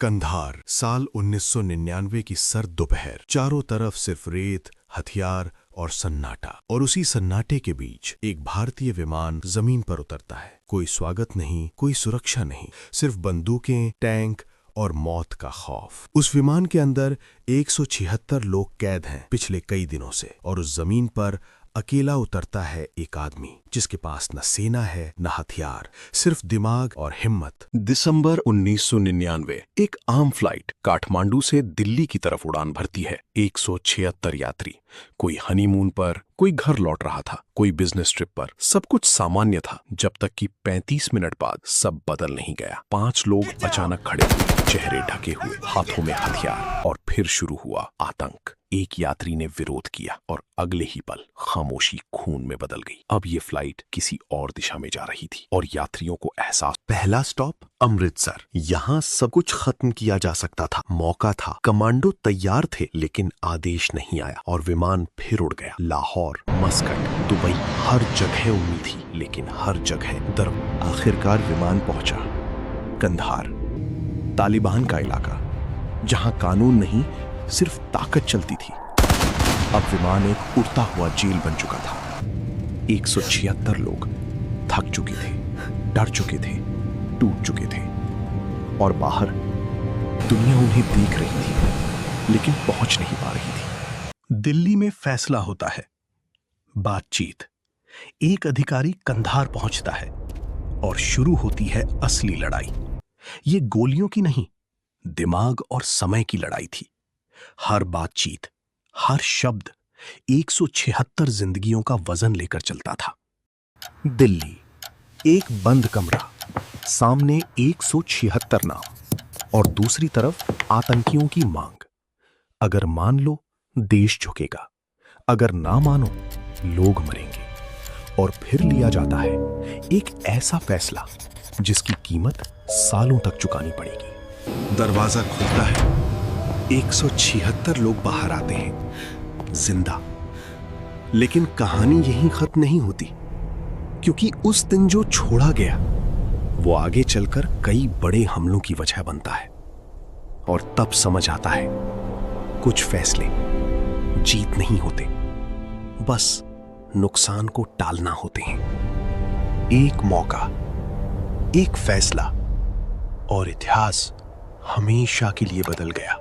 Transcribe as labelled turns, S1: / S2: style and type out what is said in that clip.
S1: कंधार, साल 1999 की सर्द दोपहर। चारों तरफ सिर्फ रेत, हथियार और सन्नाटा। और उसी सन्नाटे के बीच एक भारतीय विमान जमीन पर उतरता है। कोई स्वागत नहीं, कोई सुरक्षा नहीं, सिर्फ बंदूकें, टैंक और मौत का खौफ। उस विमान के अंदर 176 लोग कैद हैं पिछले कई दिनों से। और उस जमीन पर अकेला उतरता है एक आदमी जिसके पास न सेना है न हथियार, सिर्फ दिमाग और हिम्मत।
S2: दिसंबर 1999। एक आम फ्लाइट काठमांडू से दिल्ली की तरफ उड़ान भरती है। 176 यात्री, कोई हनीमून पर, कोई घर लौट रहा था, कोई बिजनेस ट्रिप पर। सब कुछ सामान्य था जब तक कि 35 मिनट बाद सब बदल नहीं गया। 5 लोग अचानक खड़े हुए, चेहरे ढके हुए, हाथों में हथियार। और फिर शुरू हुआ आतंक। एक यात्री ने विरोध किया और अगले ही पल खामोशी खून में बदल गई। अब ये फ्लाइट किसी और दिशा में जा रही थी और यात्रियों को एहसास।
S3: पहला स्टॉप अमृतसर। यहाँ सब कुछ खत्म किया जा सकता था। मौका था, कमांडो तैयार थे, लेकिन आदेश नहीं आया और विमान फिर उड़ गया। लाहौर, मस्कट, दुबई, हर जगह उम्मीद थी, लेकिन हर जगह डर। आखिरकार विमान पहुंचा कंधार, तालिबान का इलाका, जहां कानून नहीं सिर्फ ताकत चलती थी। अब विमान एक उड़ता हुआ जेल बन चुका था। 176 लोग थक चुके थे, डर चुके थे, टूट चुके थे। और बाहर दुनिया उन्हें देख रही थी, लेकिन पहुंच नहीं पा रही थी।
S2: दिल्ली में फैसला होता है। बातचीत। एक अधिकारी कंधार पहुंचता है और शुरू होती है असली लड़ाई। ये गोलियों की नहीं, दिमाग और समय की लड़ाई थी। हर बातचीत, हर शब्द 176 जिंदगियों का वजन लेकर चलता था। दिल्ली, एक बंद कमरा, सामने 176 नाम और दूसरी तरफ आतंकियों की मांग। अगर मान लो, देश झुकेगा। अगर ना मानो, लोग मरेंगे। और फिर लिया जाता है एक ऐसा फैसला जिसकी कीमत सालों तक चुकानी पड़ेगी।
S3: दरवाजा खुलता है।
S2: 176 लोग बाहर आते हैं, जिंदा।
S3: लेकिन कहानी यहीं खत्म नहीं होती,
S2: क्योंकि उस दिन जो छोड़ा गया वो आगे चलकर कई बड़े हमलों की वजह बनता है। और तब समझ आता है, कुछ फैसले जीत नहीं होते, बस नुकसान को टालना होते हैं। एक मौका, एक फैसला, और इतिहास हमेशा के लिए बदल गया।